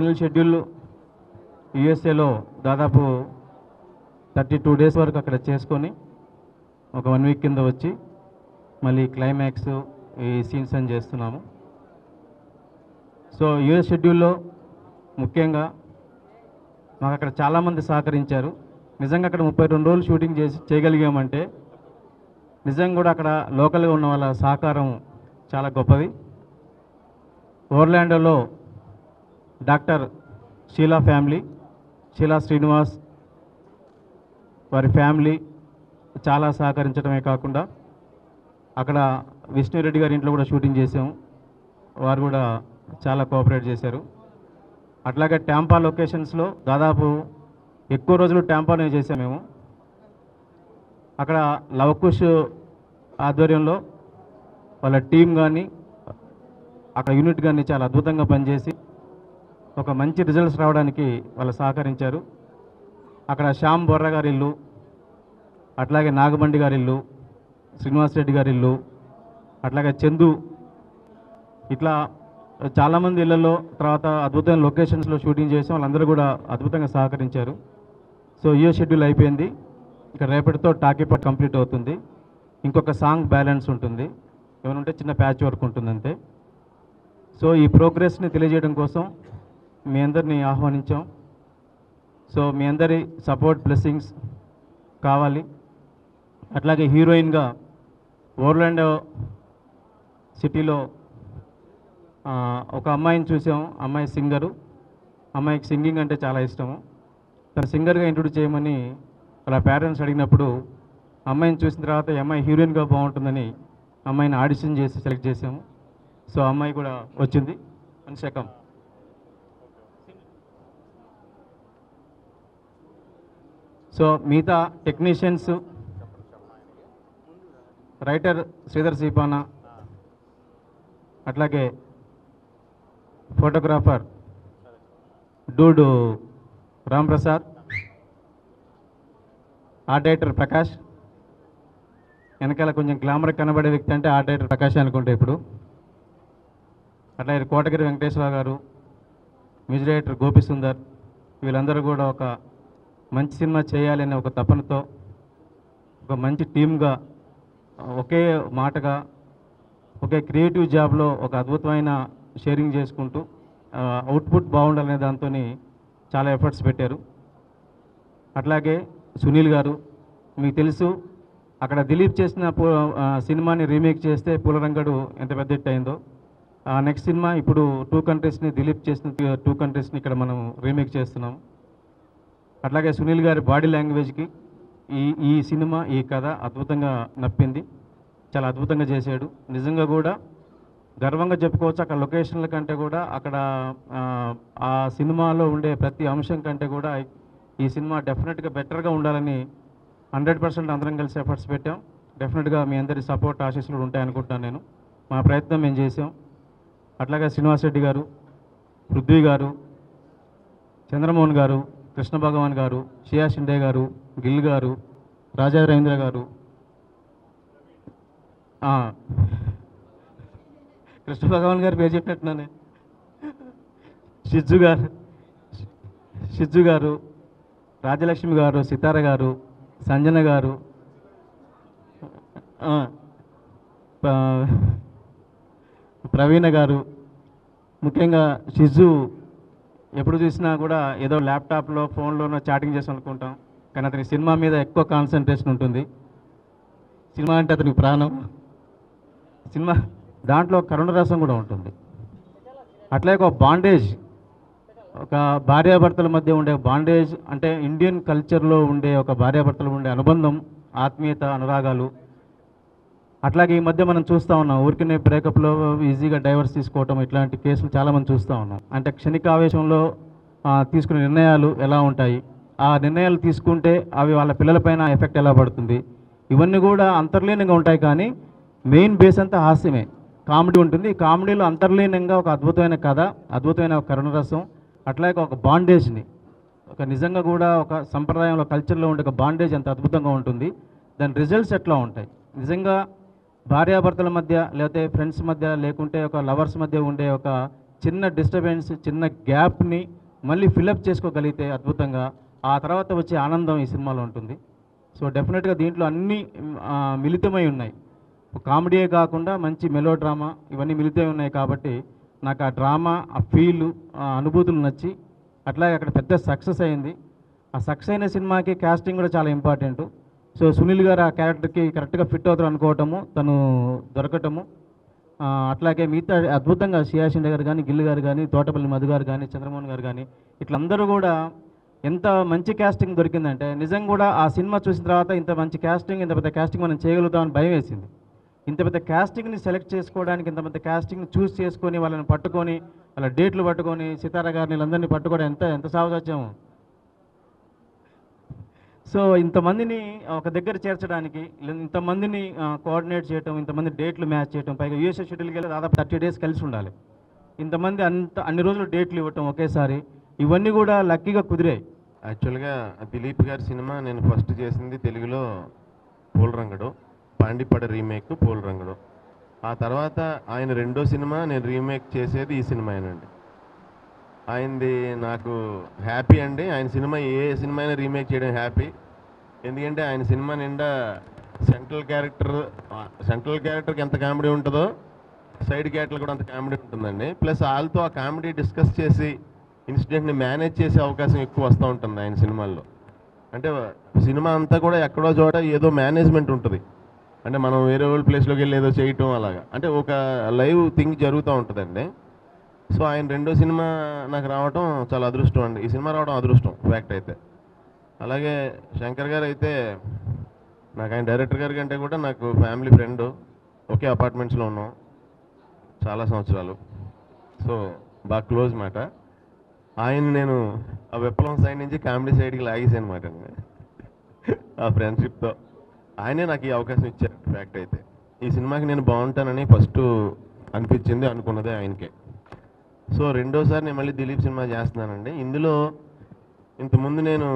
Final schedule యూఎస్ఏలో దాదాపు 32 days వరకు అక్కడ చేసుకొని ఒక 1 వీక్ కింద వచ్చి మళ్ళీ క్లైమాక్స్ ఈ సీన్స్ అని చేస్తున్నాము. సో యూఎస్ షెడ్యూల్లో ముఖ్యంగా మాకు అక్కడ చాలామంది సహకరించారు. నిజంగా అక్కడ 32 రోజులు షూటింగ్ చేయగలిగామంటే నిజంగా కూడా అక్కడ లోకల్గా ఉన్న వాళ్ళ సహకారం చాలా గొప్పది. ఓర్లాండోలో డాక్టర్ షీలా ఫ్యామిలీ, షీలా శ్రీనివాస్ వారి ఫ్యామిలీ చాలా సహకరించడమే కాకుండా అక్కడ విష్ణురెడ్డి గారి ఇంట్లో కూడా షూటింగ్ చేసాము. వారు కూడా చాలా కోఆపరేట్ చేశారు. అట్లాగే ట్యాంపా లొకేషన్స్లో దాదాపు ఎక్కువ రోజులు ట్యాంపానే చేసాము మేము. అక్కడ లవకుష్ ఆధ్వర్యంలో వాళ్ళ టీం కానీ అక్కడ యూనిట్ కానీ చాలా అద్భుతంగా పనిచేసి ఒక మంచి రిజల్ట్స్ రావడానికి వాళ్ళు సహకరించారు. అక్కడ శ్యామ్ బొర్ర గారి ఇల్లు, అట్లాగే నాగబండి గారి ఇల్లు, శ్రీనివాసరెడ్డి గారి ఇల్లు, అట్లాగే చందు, ఇట్లా చాలామంది ఇళ్లలో తర్వాత అద్భుతమైన లొకేషన్స్లో షూటింగ్ చేసాం. వాళ్ళందరూ కూడా అద్భుతంగా సహకరించారు. సో ఈ షెడ్యూల్ అయిపోయింది. ఇక రేపటితో టాకీపాట్ కంప్లీట్ అవుతుంది. ఇంకొక సాంగ్ బ్యాలెన్స్ ఉంటుంది, ఏమైనా ఉంటే చిన్న ప్యాచ్ వర్క్ ఉంటుంది అంతే. సో ఈ ప్రోగ్రెస్ని తెలియజేయడం కోసం మీ అందరినీ ఆహ్వానించాం. సో మీ అందరి సపోర్ట్ బ్లెస్సింగ్స్ కావాలి. అట్లాగే హీరోయిన్గా ఓర్లాండో సిటీలో ఒక అమ్మాయిని చూసాం. అమ్మాయి సింగరు, అమ్మాయికి సింగింగ్ అంటే చాలా ఇష్టము. తను సింగర్గా ఇంట్రొడ్యూస్ చేయమని వాళ్ళ పేరెంట్స్ అడిగినప్పుడు అమ్మాయిని చూసిన తర్వాత ఈ అమ్మాయి హీరోయిన్గా బాగుంటుందని అమ్మాయిని ఆడిషన్ చేసి సెలెక్ట్ చేసాము. సో అమ్మాయి కూడా వచ్చింది. అని శకం. సో మిగతా టెక్నీషియన్స్, రైటర్ శ్రీధర్ సీపానా, అట్లాగే ఫోటోగ్రాఫర్ డూడు రాంప్రసాద్, ఆర్ట్ డైరెక్టర్ ప్రకాష్, వెనకాల కొంచెం గ్లామర్ కనబడే వ్యక్తి అంటే ఆర్ట్ డైరెక్టర్ ప్రకాష్ అనుకుంటే ఇప్పుడు. అట్లాగే కోటగిరి వెంకటేశ్వర గారు, మ్యూజిక్ డైరెక్టర్ గోపి సుందర్, వీళ్ళందరూ కూడా ఒక మంచి సినిమా చేయాలనే ఒక తపనతో ఒక మంచి టీమ్గా ఒకే మాటగా ఒకే క్రియేటివ్ జాబ్లో ఒక అద్భుతమైన షేరింగ్ చేసుకుంటూ అవుట్పుట్ బాగుండాలనే దాంతో చాలా ఎఫర్ట్స్ పెట్టారు. అట్లాగే సునీల్ గారు, మీకు తెలుసు అక్కడ దిలీప్ చేసిన సినిమాని రీమేక్ చేస్తే పూలరంగడు ఎంత పెద్ద హిట్ అయిందో. నెక్స్ట్ సినిమా ఇప్పుడు 2 కంట్రీస్ని దిలీప్ చేసిన 2 కంట్రీస్ని ఇక్కడ మనం రీమేక్ చేస్తున్నాం. అట్లాగే సునీల్ గారి బాడీ లాంగ్వేజ్కి ఈ సినిమా ఈ కథ అద్భుతంగా నప్పింది. చాలా అద్భుతంగా చేశాడు. నిజంగా కూడా గర్వంగా చెప్పుకోవచ్చు. అక్కడ లొకేషన్ల కంటే కూడా అక్కడ ఆ సినిమాలో ఉండే ప్రతి అంశం కంటే కూడా ఈ సినిమా డెఫినెట్గా బెటర్గా ఉండాలని 100% అందరం కలిసి ఎఫర్ట్స్ పెట్టాం. డెఫినెట్గా మీ అందరి సపోర్ట్ ఆశీస్సులు ఉంటాయనుకుంటున్నాను నేను. మా ప్రయత్నం మేము చేసాం. అట్లాగే శ్రీనివాసరెడ్డి గారు, పృథ్వీ గారు, చంద్రమోహన్ గారు, కృష్ణ భగవాన్ గారు, షియా షిండే గారు, గిల్ గారు, రాజా రవీంద్ర గారు, కృష్ణ భగవాన్ గారు పేరు చెప్పినట్టున్నానే, షిజ్జు గారు, రాజలక్ష్మి గారు, సితార గారు, సంజన గారు, ప్రవీణ గారు. ముఖ్యంగా షిజ్జు ఎప్పుడు చూసినా కూడా ఏదో ల్యాప్టాప్లో ఫోన్లోనో చాటింగ్ చేసి అనుకుంటాం, కానీ అతని సినిమా మీద ఎక్కువ కాన్సన్ట్రేషన్ ఉంటుంది. సినిమా అంటే అతనికి ప్రాణం. సినిమా దాంట్లో కరుణరసం కూడా ఉంటుంది. అట్లాగే ఒక బాండేజ్, ఒక భార్యాభర్తల మధ్య ఉండే బాండేజ్ అంటే ఇండియన్ కల్చర్లో ఉండే ఒక భార్యాభర్తలు ఉండే అనుబంధం, ఆత్మీయత, అనురాగాలు. అట్లాగే ఈ మధ్య మనం చూస్తూ ఉన్నాం, ఊరికనే బ్రేకప్లో ఈజీగా డైవర్స్ తీసుకోవటం, ఇట్లాంటి కేసులు చాలామంది చూస్తూ ఉన్నాం. అంటే క్షణికావేశంలో తీసుకునే నిర్ణయాలు ఎలా ఉంటాయి, ఆ నిర్ణయాలు తీసుకుంటే అవి వాళ్ళ పిల్లలపైన ఎఫెక్ట్ ఎలా పడుతుంది, ఇవన్నీ కూడా అంతర్లీనంగా ఉంటాయి. కానీ మెయిన్ బేస్ అంతా హాస్యమే, కామెడీ ఉంటుంది. ఈ కామెడీలో అంతర్లీనంగా ఒక అద్భుతమైన కథ, అద్భుతమైన కరుణరసం, అట్లాగే ఒక బాండేజ్ని, ఒక నిజంగా కూడా ఒక సంప్రదాయంలో కల్చర్లో ఉండే ఒక బాండేజ్ ఎంత అద్భుతంగా ఉంటుంది, దాని రిజల్ట్స్ ఎట్లా ఉంటాయి. నిజంగా భార్యాభర్తల మధ్య లేకపోతే ఫ్రెండ్స్ మధ్య లేకుంటే ఒక లవర్స్ మధ్య ఉండే ఒక చిన్న డిస్టర్బెన్స్, చిన్న గ్యాప్ని మళ్ళీ ఫిలప్ చేసుకోగలిగితే అద్భుతంగా ఆ తర్వాత వచ్చే ఆనందం ఈ సినిమాలో ఉంటుంది. సో డెఫినెట్గా దీంట్లో అన్నీ మిళితమై ఉన్నాయి. కామెడీయే కాకుండా మంచి మెలో డ్రామా ఇవన్నీ మిళితమై ఉన్నాయి కాబట్టి నాకు ఆ డ్రామా, ఆ ఫీలు, ఆ అనుభూతులు నచ్చి అట్లాగే అక్కడ పెద్ద సక్సెస్ అయింది. ఆ సక్సెస్ అయిన సినిమాకి కాస్టింగ్ కూడా చాలా ఇంపార్టెంట్. సో సునీల్ గారు ఆ క్యారెక్టర్కి కరెక్ట్గా ఫిట్ అవుతారు అనుకోవటము, తను దొరకటము, అట్లాగే మిగతా అద్భుతంగా సియాషిండే గారు కానీ, గిల్లు గారు కానీ, తోటపల్లి మధు గారు కానీ, చంద్రమోహన్ గారు కానీ ఇట్లందరూ కూడా ఎంత మంచి క్యాస్టింగ్ దొరికిందంటే నిజంగా కూడా ఆ సినిమా చూసిన తర్వాత ఇంత మంచి క్యాస్టింగ్, ఇంత పెద్ద క్యాస్టింగ్ మనం చేయగలుగుతామని భయం వేసింది. ఇంత పెద్ద క్యాస్టింగ్ని సెలెక్ట్ చేసుకోవడానికి, ఇంత పెద్ద క్యాస్టింగ్ని చూస్ చేసుకొని వాళ్ళని పట్టుకొని వాళ్ళ డేట్లు పట్టుకొని సితారా గారిని వీళ్ళందరినీ పట్టుకోవడం ఎంత సావసత్యము. సో ఇంతమందిని ఒక దగ్గర చేర్చడానికి, ఇంతమందిని కోఆర్డినేట్ చేయటం, ఇంతమంది డేట్లు మ్యాచ్ చేయటం, పైగా యూఎస్ఏ షెడ్యూల్కి వెళ్ళి దాదాపు 30 days కలిసి ఉండాలి. ఇంతమంది అన్ని రోజులు డేట్లు ఇవ్వటం ఒకేసారి, ఇవన్నీ కూడా లక్కీగా కుదిరాయి. యాక్చువల్గా దిలీప్ గారి సినిమా నేను ఫస్ట్ చేసింది తెలుగులో పూలరంగడు, పాండిపడ రీమేక్ పూలరంగడు. ఆ తర్వాత ఆయన రెండో సినిమా నేను రీమేక్ చేసేది ఈ సినిమానండి. ఆయనది నాకు హ్యాపీ అండి. ఆయన సినిమా ఏ సినిమా అయినా రీమేక్ చేయడం హ్యాపీ. ఎందుకంటే ఆయన సినిమా నిండా సెంట్రల్ క్యారెక్టర్కి ఎంత కామెడీ ఉంటుందో సైడ్ క్యారెక్టర్లు కూడా అంత కామెడీ ఉంటుందండి. ప్లస్ వాళ్ళతో ఆ కామెడీ డిస్కస్ చేసి ఇన్సిడెంట్ని మేనేజ్ చేసే అవకాశం ఎక్కువ వస్తూ ఉంటుంది ఆయన సినిమాల్లో. అంటే సినిమా అంతా కూడా ఎక్కడో చోట ఏదో మేనేజ్మెంట్ ఉంటుంది. అంటే మనం వేరే వాళ్ళ ప్లేస్లోకి వెళ్ళి ఏదో చేయటం అలాగా, అంటే ఒక లైవ్ థింగ్ జరుగుతూ ఉంటుందండి. సో ఆయన రెండో సినిమా నాకు రావటం చాలా అదృష్టం అండి. ఈ సినిమా రావడం అదృష్టం ఫ్యాక్ట్ అయితే. అలాగే శంకర్ గారు అయితే నాకు ఆయన డైరెక్టర్ గారి కంటే కూడా నాకు ఫ్యామిలీ ఫ్రెండ్. ఒకే అపార్ట్మెంట్స్లో ఉన్నాం చాలా సంవత్సరాలు. సో బాగా క్లోజ్ మాట. ఆయన నేను ఆ విప్లవం సైడ్ నుంచి కామెడీ సైడ్కి లాగేసాను అనమాట అండి. ఆ ఫ్రెండ్షిప్తో ఆయనే నాకు ఈ అవకాశం ఇచ్చారు ఫ్యాక్ట్ అయితే. ఈ సినిమాకి నేను బాగుంటానని ఫస్ట్ అనిపించింది, అనుకున్నదే ఆయనకే. సో రెండోసారి నేను మళ్ళీ దిలీప్ సినిమా చేస్తున్నానండి. ఇందులో ఇంతకుముందు నేను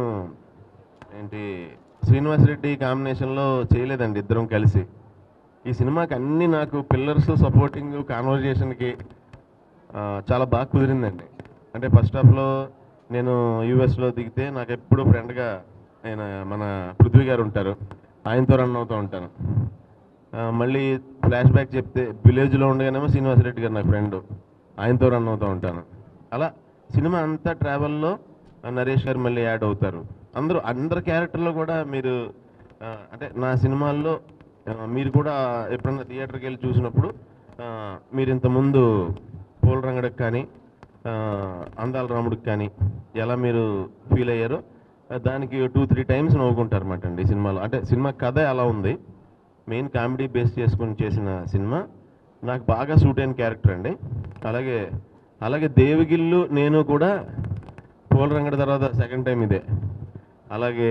శ్రీనివాస్ రెడ్డి కాంబినేషన్లో చేయలేదండి ఇద్దరం కలిసి. ఈ సినిమాకి అన్నీ నాకు పిల్లర్స్, సపోర్టింగ్, కాన్వర్జేషన్కి చాలా బాగా కుదిరిందండి. అంటే ఫస్ట్ హాఫ్లో నేను యూఎస్లో దిగితే నాకు ఎప్పుడు ఫ్రెండ్గా ఆయన మన పృథ్వీ గారు ఉంటారు, ఆయనతో రన్ అవుతూ ఉంటాను. మళ్ళీ ఫ్లాష్ బ్యాక్ చెప్తే విలేజ్లో ఉండగానేమో శ్రీనివాస్ రెడ్డి గారు నా ఫ్రెండ్, ఆయనతో రన్ అవుతూ ఉంటాను. అలా సినిమా అంతా ట్రావెల్లో నరేష్ గారు మళ్ళీ యాడ్ అవుతారు. అందరు క్యారెక్టర్లో కూడా మీరు అంటే నా సినిమాల్లో మీరు కూడా ఎప్పుడన్నా థియేటర్కి వెళ్ళి చూసినప్పుడు మీరు ఇంతకుముందు పూలరంగడికి కానీ అందాల రాముడికి కానీ ఎలా మీరు ఫీల్ అయ్యారో దానికి 2-3 times నవ్వుకుంటారు అన్నమాట అండి ఈ సినిమాలో. అంటే సినిమా కథ ఎలా ఉంది, మెయిన్ కామెడీ బేస్ చేసుకుని చేసిన సినిమా, నాకు బాగా సూట్ అయిన క్యారెక్టర్ అండి. అలాగే దేవిగిల్లు నేను కూడా పూలరంగడి తర్వాత సెకండ్ టైం ఇదే. అలాగే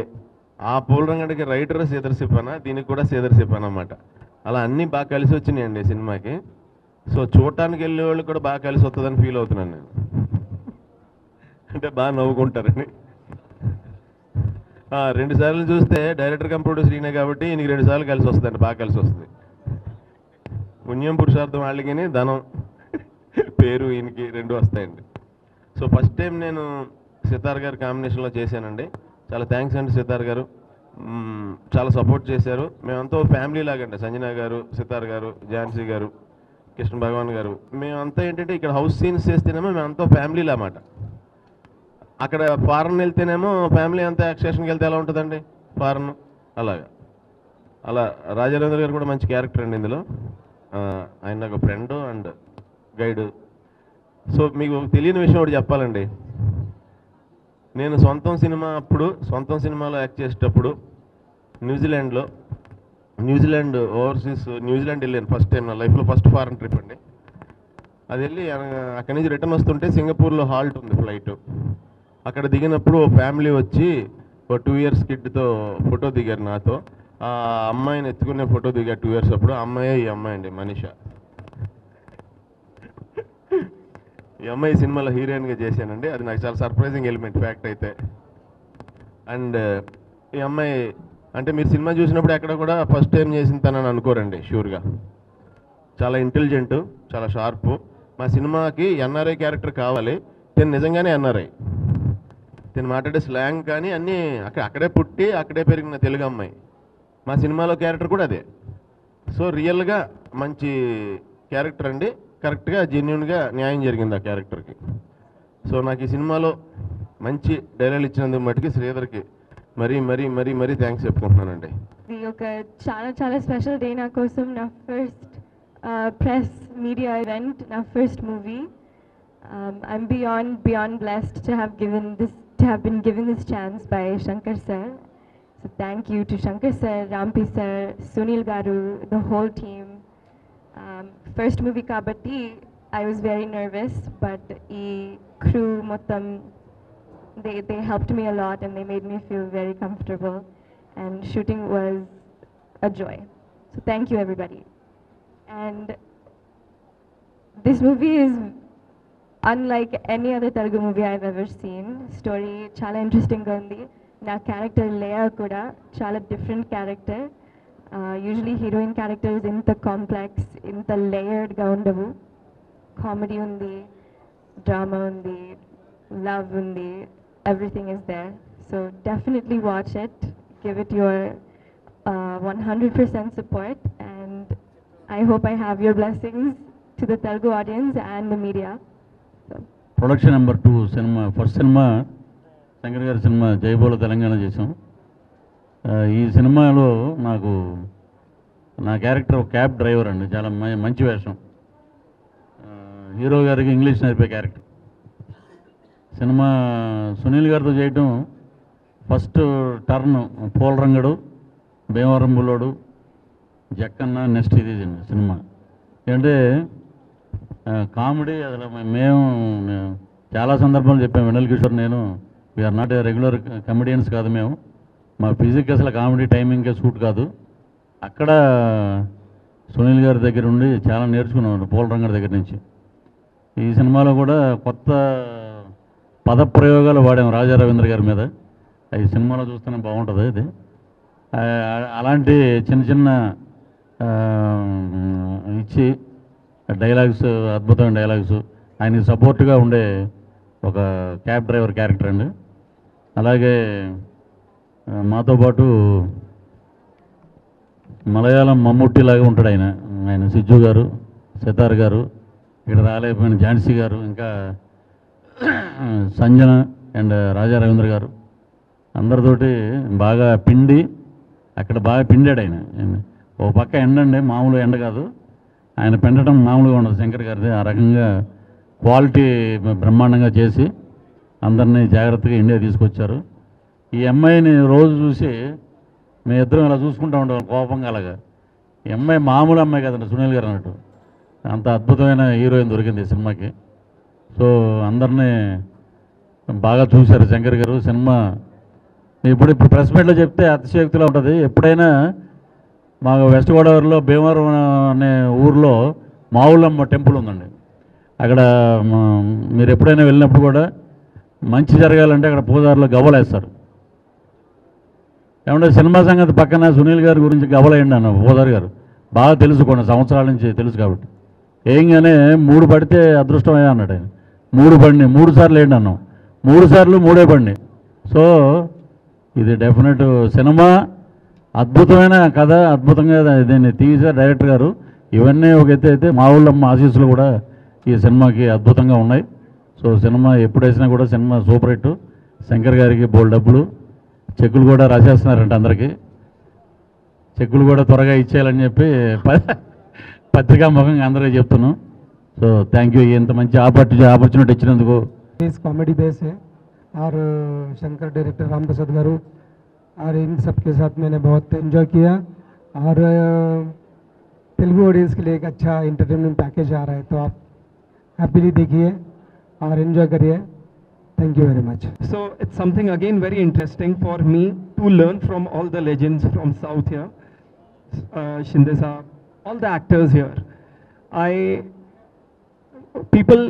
ఆ పూలరంగడికి రైటర్ శ్రీధర్ సిప్పానా, దీనికి కూడా శ్రీధర్ సిప్పానా అన్నమాట. అలా అన్నీ బాగా కలిసి వచ్చినాయండి సినిమాకి. సో చూడటానికి వెళ్ళే వాళ్ళు కూడా బాగా కలిసి వస్తుందని ఫీల్ అవుతున్నాను నేను. అంటే బాగా నవ్వుకుంటారని. 2 సార్లు చూస్తే డైరెక్టర్ కమ్ ప్రొడ్యూసర్ ఈయనే కాబట్టి ఈయనకి 2 సార్లు కలిసి వస్తుందండి, బాగా కలిసి వస్తుంది. పుణ్యం పురుషార్థం వాళ్ళకి ధనం పేరు ఈయనకి 2 వస్తాయండి. సో ఫస్ట్ టైం నేను సితార్ గారి కాంబినేషన్లో చేశానండి. చాలా థ్యాంక్స్ అండి సితార్ గారు, చాలా సపోర్ట్ చేశారు. మేమంతా ఫ్యామిలీ లాగండి, సంజన గారు, సితార్ గారు, ఝాన్సీ గారు, కృష్ణ భగవాన్ గారు. మేమంతా ఏంటంటే ఇక్కడ హౌస్ సీన్స్ చేస్తేనేమో మేమంతా ఫ్యామిలీలా అన్నమాట. అక్కడ ఫారెన్ వెళ్తేనేమో ఫ్యామిలీ అంతా ఎక్స్టేషన్కి వెళ్తే ఎలా ఉంటుందండి ఫారెన్, అలా రాజేంద్ర గారు కూడా మంచి క్యారెక్టర్ అండి ఇందులో. ఆయన నాకు ఫ్రెండ్ అండ్ గైడ్. సో మీకు తెలియని విషయం ఒకటి చెప్పాలండి. నేను సొంతం సినిమాలో యాక్ట్ చేసేటప్పుడు న్యూజిలాండ్ ఓవర్సీస్ న్యూజిలాండ్ వెళ్ళాను ఫస్ట్ టైం నా లైఫ్లో, ఫస్ట్ ఫారెన్ ట్రిప్ అండి. అది వెళ్ళి అక్కడి నుంచి రిటర్న్ వస్తుంటే సింగపూర్లో హాల్ట్ ఉంది ఫ్లైట్. అక్కడ దిగినప్పుడు ఓ ఫ్యామిలీ వచ్చి ఓ 2 years కిడ్తో ఫోటో దిగారు నాతో. ఆ అమ్మాయిని ఎత్తుకునే ఫోటో దిగారు 2 years అప్పుడు. ఈ అమ్మాయి అండి మనీషా. ఈ అమ్మాయి సినిమాలో హీరోయిన్గా చేశానండి. అది నాకు చాలా సర్ప్రైజింగ్ ఎలిమెంట్ ఫ్యాక్ట్ అయితే. అండ్ ఈ అమ్మాయి అంటే మీరు సినిమా చూసినప్పుడు ఎక్కడ కూడా ఫస్ట్ టైం చేసిన తనని అనుకోరండి, షూర్గా. చాలా ఇంటెలిజెంట్, చాలా షార్పు. మా సినిమాకి ఎన్ఆర్ఐ క్యారెక్టర్ కావాలి, తిను నిజంగానే ఎన్ఆర్ఐ, తిను మాట్లాడే స్లాంగ్ కానీ అన్నీ అక్కడే పుట్టి అక్కడే పెరిగిన తెలుగు అమ్మాయి. మా సినిమాలో క్యారెక్టర్ కూడా అదే. సో రియల్గా మంచి క్యారెక్టర్ అండి, కరెక్ట్గా జెన్యున్గా న్యాయం జరిగింది ఆ క్యారెక్టర్కి. సో నాకు ఈ సినిమాలో మంచి డైలాగ్ ఇచ్చినందుకు మటుకి శ్రీధర్కి మరీ మరీ మరీ మరీ థ్యాంక్స్ చెప్పుకుంటున్నానండి. ఇది ఒక చాలా చాలా స్పెషల్ డే నా కోసం. నా ఫస్ట్ ప్రెస్ మీడియా ఈవెంట్, నా first movie. I'm beyond blessed to have been given this chance by Shankar sir. So thank you to Shankar sir, Rampi sir, Sunil garu, the whole team. First movie kabatti I was very nervous, but ee crew mottam they helped me a lot and they made me feel very comfortable, and shooting was a joy. So thank you everybody. And this movie is unlike any other Telugu movie I've ever seen. Story chala interesting ga undi. Na character Leia kuda chala different character. Usually heroine characters inta complex, inta layered ga undavu. Comedy undi, drama undi, love undi, everything is there. So definitely watch it, give it your 100% support, and I hope I have your blessings to the Telugu audience and the media. Production number 2 cinema, first cinema Shankar గారి cinema జైబోలో తెలంగాణ చేసాం. ఈ సినిమాలో నాకు నా character ఒక cab driver అండి, చాలా మంచి వేషం. హీరో గారికి ఇంగ్లీష్ నేర్పే క్యారెక్టర్. సినిమా సునీల్ గారితో చేయటం first turn. Poolarangadu, Bhimavaram Bullodu, Jakkanna, next ఇది సినిమా. ఏంటంటే కామెడీ అసలు మేము చాలా సందర్భాలు చెప్పాము. వెన్నెల కిషోర్ నేను we're not a regular comedians కాదు మేము. మా ఫిజిక్ అసలు కామెడీ టైమింగ్కే సూట్ కాదు. అక్కడ సునీల్ గారి దగ్గర ఉండి చాలా నేర్చుకున్నాం, పోలరంగడి దగ్గర నుంచి. ఈ సినిమాలో కూడా కొత్త పదప్రయోగాలు వాడాము రాజా రవీంద్ర గారి మీద. ఈ సినిమాలో చూస్తేనే బాగుంటుంది. ఇది అలాంటి చిన్న చిన్న ఇచ్చి డైలాగ్స్, అద్భుతమైన డైలాగ్స్, ఆయనకి సపోర్ట్గా ఉండే ఒక క్యాబ్ డ్రైవర్ క్యారెక్టర్ అండి. అలాగే మాతో పాటు మలయాళం మమ్ముట్టి లాగా ఉంటాడు ఆయన సిజ్జు గారు, సితార్ గారు, ఇక్కడ రాలేకపోయిన ఝాన్సీ గారు, ఇంకా సంజన అండ్ రాజా రవీంద్ర గారు, అందరితోటి బాగా పిండి అక్కడ బాగా పిండాడు ఆయన. ఓ పక్క ఎండండి, మామూలు ఎండ కాదు, ఆయన పెండటం మామూలుగా ఉండదు శంకర్ గారిది. ఆ రకంగా క్వాలిటీ బ్రహ్మాండంగా చేసి అందరినీ జాగ్రత్తగా ఇండియా తీసుకొచ్చారు. ఈ అమ్మాయిని రోజు చూసి మేము ఇద్దరం ఇలా చూసుకుంటూ ఉండేవాళ్ళం కోపంగా. అలాగా ఈ అమ్మాయి మామూలు అమ్మాయి కదండి, సునీల్ గారు అన్నట్టు. అంత అద్భుతమైన హీరోయిన్ దొరికింది ఈ సినిమాకి. సో అందరినీ బాగా చూశారు శంకర్ గారు. సినిమా ఇప్పుడు ప్రెస్ మీట్లో చెప్తే అతిశయోక్తిలో ఉంటుంది. ఎప్పుడైనా మా వెస్ట్ గోదావరిలో భీమవరం అనే ఊరిలో మావులమ్మ టెంపుల్ ఉందండి. అక్కడ మీరు ఎప్పుడైనా వెళ్ళినప్పుడు కూడా మంచి జరగాలంటే అక్కడ పూజారులు గవ్వలేస్తారు. ఏమంటే సినిమా సంగతి పక్కన సునీల్ గారి గురించి గవ్వలేయండి అన్న పూజారి గారు. బాగా తెలుసుకోండి, సంవత్సరాల నుంచి తెలుసు కాబట్టి. ఏంగానే 3 పడితే అదృష్టమయ్యా అన్నాడు ఆయన. 3 పడినాయి, 3 సార్లు ఏంటి అన్నాం, 3 సార్లు 3 పడినాయి. సో ఇది డెఫినెట్ సినిమా, అద్భుతమైన కథ, అద్భుతంగా దీన్ని తీసే డైరెక్టర్ గారు. ఇవన్నీ ఒక ఎత్తు అయితే మా ఊళ్ళమ్మ ఆశీస్సులు కూడా ఈ సినిమాకి అద్భుతంగా ఉన్నాయి. సో సినిమా ఎప్పుడు వేసినా కూడా సినిమా సూపర్ హిట్. శంకర్ గారికి బోల్డ్ డబ్బులు, చెక్కులు కూడా రాసేస్తున్నారంట అందరికీ. చెక్కులు కూడా త్వరగా ఇచ్చేయాలని చెప్పి పత్రికా ముఖంగా అందరికీ చెప్తున్నాం. సో థ్యాంక్ యూ, ఇంత మంచి ఆపర్చునిటీ ఇచ్చినందుకు. कॉमेडी बेस है और शंकर डायरेक्टर राम प्रसाद गारू और इन सब के साथ मैंने बहुत एंजॉय किया। और तेलुगु ऑडियंस के लिए एक अच्छा इंटरटेनमेंट पैकेज आ रहा है, तो आप हैप्पीली देखिए और एंजॉय करिए। Thank you very much. So it's something again very interesting for me to learn from all the legends from South here, Shinde Saab, all the actors here. People,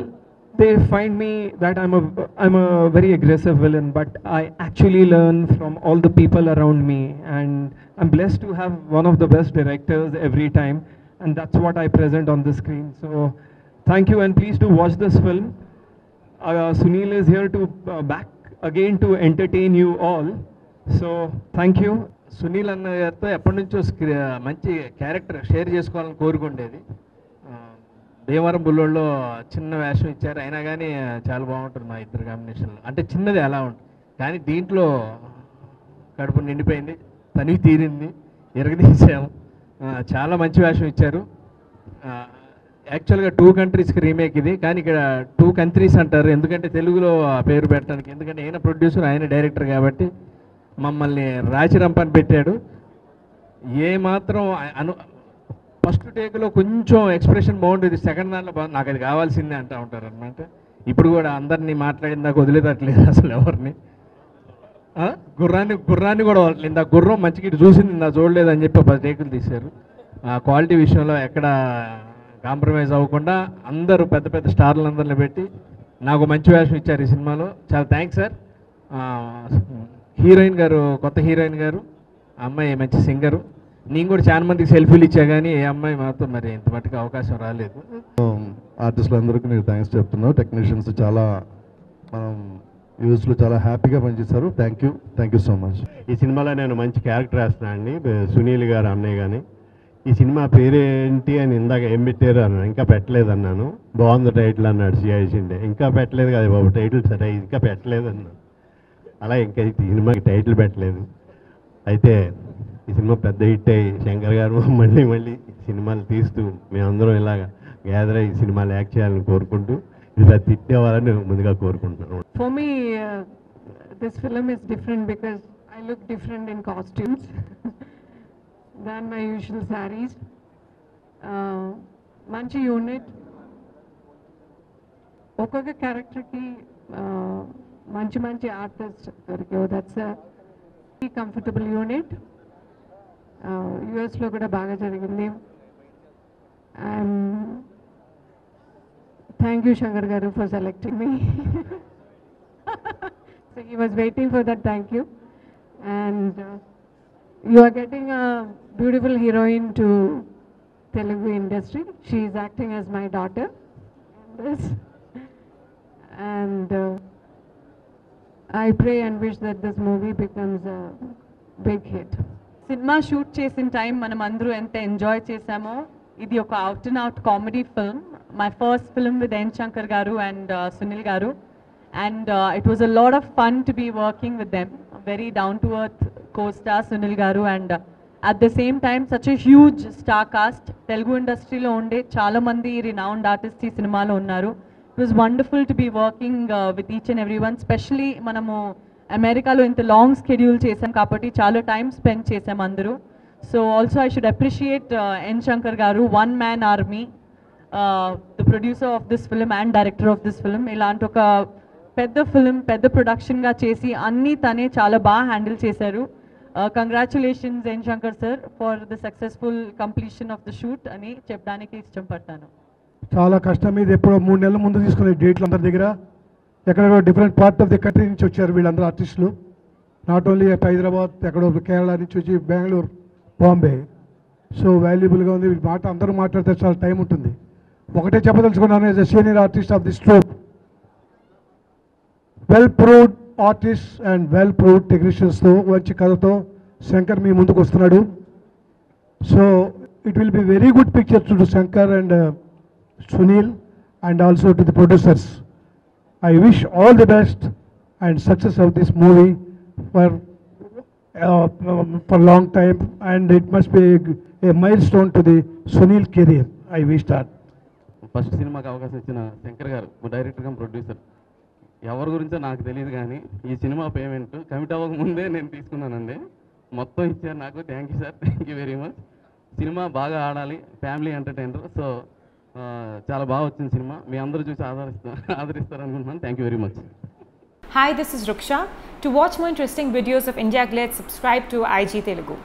they find me that I'm a very aggressive villain, but I actually learn from all the people around me, and I'm blessed to have one of the best directors every time, and that's what I present on the screen. So thank you, and please do watch this film. Sunil is here to back again to entertain you all. So thank you. Sunil అన్న గారితో ఎప్పటి నుంచో మంచి character share చేసుకోవాలని కోరుకుండేది. దేవరం బుల్లోళ్ళలో చిన్న వేషం ఇచ్చారు, అయినా కానీ చాలా బాగుంటుంది మా ఇద్దరు కాంబినేషన్లో. అంటే చిన్నది ఎలా ఉంటుంది, కానీ దీంట్లో కడుపు నిండిపోయింది, తనివి తీరింది, ఎరగదీసాము. చాలా మంచి వేషం ఇచ్చారు. యాక్చువల్గా 2 కంట్రీస్కి రీమేక్ ఇది, కానీ ఇక్కడ 2 కంట్రీస్ అంటారు, ఎందుకంటే తెలుగులో ఆ పేరు పెట్టడానికి. ఎందుకంటే ఆయన ప్రొడ్యూసర్, ఆయన డైరెక్టర్ కాబట్టి మమ్మల్ని రాచిరంపని పెట్టాడు. ఏ మాత్రం ఫస్ట్ టేక్లో కొంచెం ఎక్స్ప్రెషన్ బాగుండేది, సెకండ్ దాంట్లో నాకు అది కావాల్సిందే అంటూ ఉంటారు అనమాట. ఇప్పుడు కూడా అందరినీ మాట్లాడిన దాకా వదిలేదట్లేదు అసలు ఎవరిని. గుర్రాన్ని కూడా వదలలేదు. ఇందా గుర్రం మంచిగా ఇటు చూసింది, ఇందా చూడలేదు అని చెప్పి 10 టేకులు తీశారు. ఆ క్వాలిటీ విషయంలో ఎక్కడ కాంప్రమైజ్ అవ్వకుండా అందరూ పెద్ద పెద్ద స్టార్లందరిని పెట్టి నాకు మంచి వేషం ఇచ్చారు ఈ సినిమాలో. చాలా థ్యాంక్స్ సార్. హీరోయిన్ గారు, కొత్త హీరోయిన్ గారు, ఆ అమ్మాయి మంచి సింగరు. నేను కూడా చాలా మందికి సెల్ఫీలు ఇచ్చా, కానీ ఏ అమ్మాయి మాత్రం మరి ఇంత మట్టుకు అవకాశం రాలేదు. ఆర్టిస్టులందరికీ నేను థ్యాంక్స్ చెప్తున్నాను. టెక్నీషియన్స్ చాలా మనం యూస్లో చాలా హ్యాపీగా పనిచేశారు. Thank you so much. ఈ సినిమాలో నేను మంచి క్యారెక్టర్ వేస్తున్నాను అండి. సునీల్ గారు అన్నయ్య కానీ ఈ సినిమా పేరేంటి అని ఇందాక ఏం పెట్టారు అన్నాను. ఇంకా పెట్టలేదు అన్నాను. బాగుంది టైటిల్ అన్నాడు సిఐసిండే. ఇంకా పెట్టలేదు కదా బాబు టైటిల్, సరే ఇంకా పెట్టలేదు అన్నాను. అలా ఇంకా ఈ సినిమాకి టైటిల్ పెట్టలేదు. అయితే ఈ సినిమా పెద్ద హిట్ అయ్యి శంకర్ గారు మళ్ళీ సినిమాలు తీస్తూ మేమందరం ఇలాగా గ్యాదర్ అయ్యి సినిమాలు యాక్ట్ చేయాలని కోరుకుంటూ ఇది పెద్ద హిట్ అవ్వాలని ముందుగా కోరుకుంటున్నాను. For me, this film is different because I look different in costumes than my usual sarees. Manchi unit. ఒక్కొక్క క్యారెక్టర్కి మంచి ఆర్టిస్ట్ దొరికావు. That's comfortable unit. యుఎస్లో కూడా బాగా జరిగింది. Thank you, Shankar Garu, for selecting me. So he was waiting for that. Thank you. And you are getting a beautiful heroine to Telugu industry. She is acting as my daughter in this. And I pray and wish that this movie becomes a big hit. Cinema shoot చేసిన time మనం అందరూ ఎంత enjoy చేసామో. ఇది ఒక out and out comedy film. My first film with N Shankar garu and Sunil garu. And it was a lot of fun to be working with them. Very down to earth co-star Sunil garu. And at the same time such a huge star cast. Telugu ఇండస్ట్రీలో ఉండే చాలామంది renowned artist ఈ సినిమాలో ఉన్నారు. It was wonderful to be working with each and every one. Specially మనము అమెరికాలో ఇంత long schedule చేసాం కాబట్టి చాలా టైం స్పెండ్ చేసాం అందరూ. So also I should appreciate N Shankar garu, one man army, the producer of this film and director of this film. ఇలాంటి ఒక పెద్ద ఫిల్మ్, పెద్ద ప్రొడక్షన్గా చేసి అన్నీ తనే చాలా బాగా హ్యాండిల్ చేశారు. Congratulations N Shankar sir for the successful completion of the shoot అని చెప్పడానికి ఇష్టపడతాను. చాలా కష్టం. ఇది ఎప్పుడో 3 నెలల ముందు తీసుకునే డేట్లు అందరి దగ్గర. ఎక్కడెక్కడో different part of the country నుంచి వచ్చారు వీళ్ళందరూ ఆర్టిస్టులు. నాట్ ఓన్లీ హైదరాబాద్, ఎక్కడో కేరళ నుంచి వచ్చి బెంగళూరు, బాంబే. సో వాల్యుబుల్గా ఉంది. మాట అందరూ మాట్లాడితే చాలా టైం ఉంటుంది. ఒకటే చెప్పదలుచుకున్నాను, as a senior artist of this troupe, well proved artist and well proved టెక్నీషియన్స్తో మంచి కథతో శంకర్ మీ ముందుకు వస్తున్నాడు. So it will be very good picture to Shankar and Sunil and also to the producers. I wish all the best and success of this movie for long time, and it must be a milestone to the Sunil career. I wish that. First సినిమాకి అవకాశం ఇచ్చిన శంకర్ గారు, director come producer, ఎవరి గురించో నాకు తెలియదు కానీ ఈ సినిమా పేమెంట్ కమిట్ అవ్వక ముందే నేను తీసుకున్నానండి. మొత్తం ఇచ్చారు నాకు. Thank you sir, thank you very much. Cinema బాగా ఆడాలి, ఫ్యామిలీ ఎంటర్టైనర్. సో చాలా బాగా వచ్చింది సినిమా. మీ అందరూ చూసి ఆదరిస్తారు అనుకుంటున్నాను. Thank you very much. Hi, this is Ruksha. To watch more interesting videos of India Glitz, subscribe to IG Telugu.